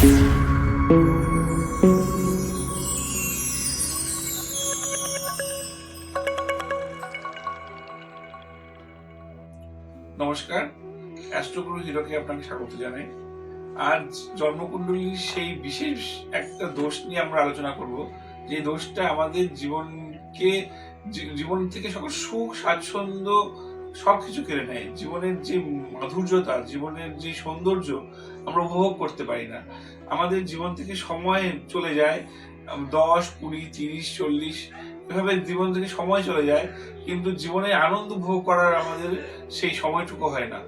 নমস্কার, অ্যাস্ট্রোগুরু হিরোকে আপনাকে স্বাগত জানাই। আজ জন্মকুণ্ডলীর সেই বিশেষ একটা দোষ নিয়ে আমরা আলোচনা করব, যে দোষটা আমাদের জীবন থেকে সকল সুখ স্বাচ্ছন্দ্য সবকিছু কেড়ে নেয়। জীবনের যে মাধুর্যতা, জীবনের যে সৌন্দর্য আমরা উপভোগ করতে পারি না। আমাদের জীবন থেকে সময় চলে যায় 10, 20, 30, 40, এভাবে জীবন থেকে সময় চলে যায়, কিন্তু জীবনে আনন্দ উপভোগ করার আমাদের সেই সময়টুকু হয় না।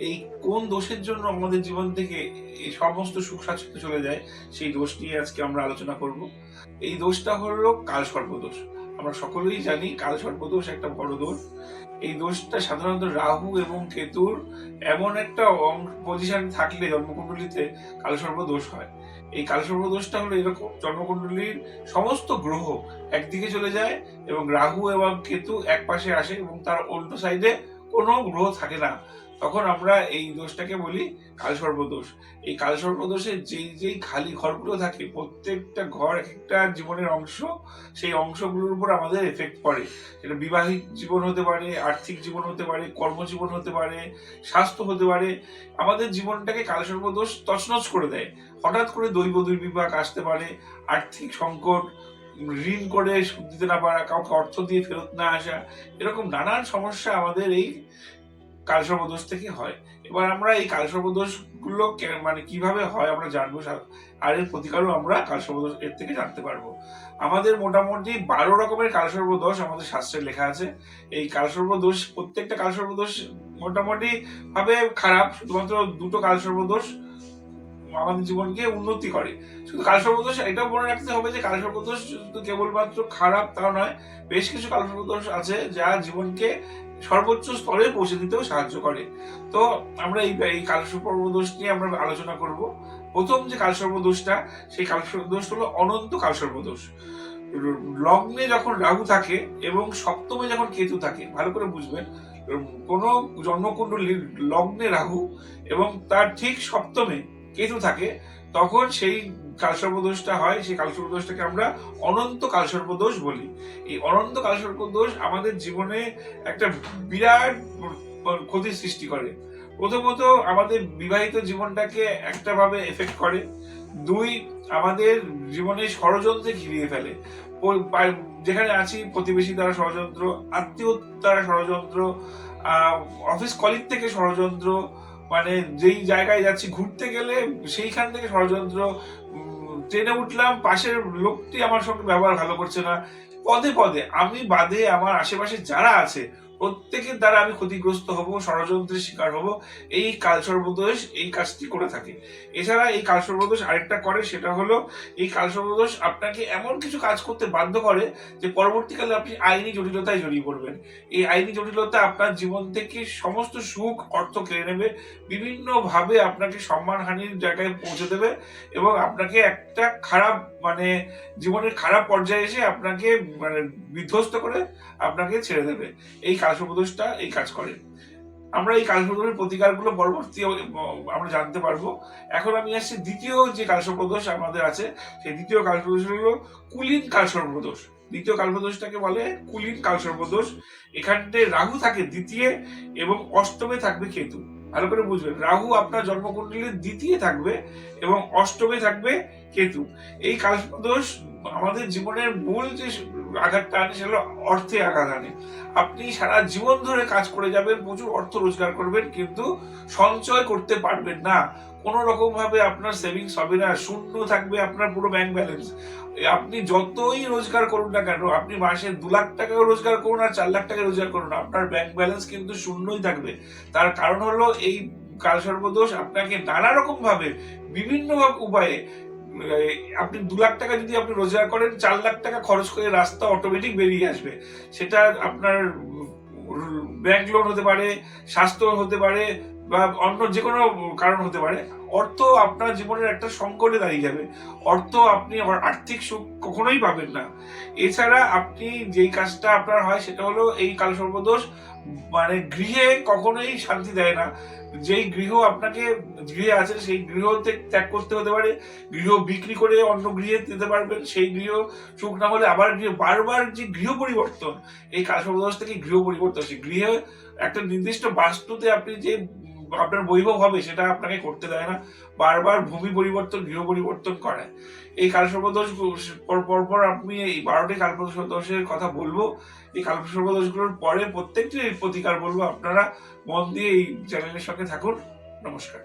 এই কোন দোষের জন্য আমাদের জীবন থেকে এই সমস্ত সুখ স্বাচ্ছন্দ্য চলে যায়, সেই দোষ নিয়ে আজকে আমরা আলোচনা করব। এই দোষটা হলো কালসর্পদোষ। আমরা সকলেই জানি কালসর্পদোষ একটা বড় দোষ। এই দোষটা সাধারণত রাহু এবং কেতুর এমন একটা পজিশন থাকলে জন্মকুণ্ডলীতে কালসর্পদোষ হয়। এই কালসর্পদোষটা হলো এরকম: জন্মকুণ্ডলীর সমস্ত গ্রহ একদিকে চলে যায় এবং রাহু এবং কেতু এক পাশে আসে এবং তার উল্টো সাইডে কোনো গ্রহ থাকে না। তখন আমরা এই দোষটাকে বলি কালসর্পদোষ। এই কালসর্পদোষে যেই খালি ঘরগুলো থাকে, প্রত্যেকটা ঘর এক একটা জীবনের অংশ, সেই অংশগুলোর উপর আমাদের এফেক্ট পড়ে। সেটা বিবাহিক জীবন হতে পারে, আর্থিক জীবন হতে পারে, কর্মজীবন হতে পারে, স্বাস্থ্য হতে পারে। আমাদের জীবনটাকে কালসর্পদোষ তছনছ করে দেয়। হঠাৎ করে দৈব দুর্বিপাক আসতে পারে, আর্থিক সংকট, ঋণ করে সুদ দিতে না পারা, কাউকে অর্থ দিয়ে ফেরত না আসা, এরকম নানান সমস্যা আমাদের এই কালসর্পদোষ থেকে হয়। এবার আমরা এই কালসর্পদোষ গুলো কিভাবে হয় আমরা জানবো, আর এর প্রতিকারও আমরা কালসর্পদোষ এর থেকে জানতে পারবো। আমাদের মোটামুটি 12 রকমের কালসর্পদোষ আমাদের শাস্ত্রে লেখা আছে। এই কালসর্পদোষ, প্রত্যেকটা কালসর্পদোষ মোটামুটি ভাবে খারাপ। শুধুমাত্র 2টো কালসর্পদোষ আমাদের জীবনকে উন্নতি করে। শুধু কালসর্পদোষ এটাও মনে রাখতে হবে যে কালসর্পদোষ শুধু কেবলমাত্র খারাপ তাও নয়, বেশ কিছু কালসর্পদোষ আছে যা জীবনকে সর্বোচ্চ স্তরে পৌঁছে দিতেও সাহায্য করে। তো আমরা এই কালসর্পদোষ নিয়ে আমরা আলোচনা করব। প্রথম যে কালসর্পদোষটা, সেই কালসর্পদোষ হলো অনন্ত কালসর্পদোষ। লগ্নে যখন রাহু থাকে এবং সপ্তমে যখন কেতু থাকে, ভালো করে বুঝবেন, কোন জন্মকুণ্ডলীর লগ্নে রাহু এবং তার ঠিক সপ্তমে কেতু থাকে, তখন সেই কালসর্পদোষটা হয়। সেই কালসর্পদোষটাকে আমরা অনন্ত কালসর্পদোষ বলি। এই অনন্ত কালসর্পদোষ আমাদের জীবনে একটা বিরাট ক্ষতির সৃষ্টি করে। প্রথমত আমাদের বিবাহিত জীবনটাকে একটা ভাবে এফেক্ট করে। 2, আমাদের জীবনে ষড়যন্ত্রে ঘিরিয়ে ফেলে। যেখানে আছি প্রতিবেশী দ্বারা ষড়যন্ত্র, আত্মীয় দ্বারা ষড়যন্ত্র, অফিস কলিগ থেকে ষড়যন্ত্র, যেই জায়গায় যাচ্ছি ঘুরতে গেলে সেইখান থেকে ষড়যন্ত্র, ট্রেনে উঠলাম পাশের লোকটি আমার সঙ্গে ব্যবহার ভালো করছে না, পদে পদে আমি বাদে আমার আশেপাশে যারা আছে প্রত্যেকের দ্বারা আমি ক্ষতিগ্রস্ত হব, ষড়যন্ত্রের শিকার হব। এই কালসর্পদোষ এই কাজটি করে থাকে। এছাড়া এই কালসর্পদোষ আরেকটা করে, সেটা হলো এই কালসর্পদোষ আপনাকে এমন কিছু কাজ করতে বাধ্য করে যে পরবর্তীকালে আপনি আইনি জটিলতায় জড়িয়ে পড়বেন। এই আইনি জটিলতা আপনার জীবন থেকে সমস্ত সুখ অর্থ কেড়ে নেবে, বিভিন্ন ভাবে আপনাকে সম্মানহানির জায়গায় পৌঁছে দেবে এবং আপনাকে একটা খারাপ জীবনের খারাপ পর্যায়ে এসে আপনাকে বিধ্বস্ত করে আপনাকে ছেড়ে দেবে। এই কালসর্পদোষটা এই কাজ করে। আমরা এই কালসর্পদোষের প্রতিকারগুলো পরবর্তী আমরা জানতে পারবো। এখন আমি আসছি দ্বিতীয় যে কালসর্পদোষ আমাদের আছে, সেই দ্বিতীয় কালসর্পদোষ হলো কুলীন কালসর্পদোষ। দ্বিতীয় কালসর্পদোষটাকে বলে কুলীন কালসর্পদোষ। এখানে রাহু থাকে দ্বিতীয় এবং অষ্টমে থাকবে কেতু। ভালো করে বুঝবেন, রাহু আপনার জন্মকুণ্ডলীর দ্বিতীয় থাকবে এবং অষ্টমে থাকবে কেতু। এই কালসর্পদোষ আমাদের জীবনের মূল যে আঘাতটা আনে সেটা অর্থে আঘাত আনে। আপনি সারা জীবন ধরে কাজ করে যাবেন, প্রচুর অর্থ রোজগার করবেন, কিন্তু সঞ্চয় করতে পারবেন না। কোন রকম ভাবে আপনার সেভিংস হবে না, শূন্য থাকবে আপনার পুরো ব্যাংক ব্যালেন্স। আপনি যতই রোজগার করুন না কেন, আপনি মাসে 2 লাখ টাকা রোজগার করুন আর 4 লাখ টাকা রোজগার করুন, আপনার ব্যাংক ব্যালেন্স কিন্তু শূন্যই থাকবে। তার কারণ হলো এই কালসর্পদোষ আপনাকে নানা রকম ভাবে বিভিন্ন উপায়ে, আপনি 2 লাখ টাকা যদি আপনি রোজগার করেন, 4 লাখ টাকা খরচ করে রাস্তা অটোমেটিক বেরিয়ে আসবে। সেটা আপনার ব্যাংক লোন হতে পারে, স্বাস্থ্য হতে পারে, বা অন্য যে কোনো কারণ হতে পারে। অর্থ আপনার জীবনের একটা সংকটে দাঁড়িয়ে যাবে। অর্থ আপনি আর্থিক সুখ কখনোই পাবেন না। এছাড়া আপনি যেই কাজটা আপনার হয় সেটা হলো এই কালসর্পদোষ মানে গৃহে কখনোই শান্তি দেয় না। যেই গৃহে আছেন সেই গৃহ ত্যাগ করতে হতে পারে, গৃহ বিক্রি করে অন্য গৃহে যেতে পারবেন, সেই গৃহ সুখ না হলে আবার বারবার যে গৃহ পরিবর্তন, এই কালসর্পদোষ থেকে গৃহ পরিবর্তন হচ্ছে। গৃহে একটা নির্দিষ্ট বাস্তুতে আপনি যে আপনার বৈভব হবে সেটা আপনাকে করতে দেয় না, বারবার ভূমি পরিবর্তন, গৃহ পরিবর্তন করায়। এই কালসর্পদোষ পরপর আমি এই 12টি কালসর্পদোষের কথা বলবো। এই কালসর্পদোষগুলোর পরে প্রত্যেকটি প্রতিকার বলবো। আপনারা মন দিয়ে এই চ্যানেলের সঙ্গে থাকুন। নমস্কার।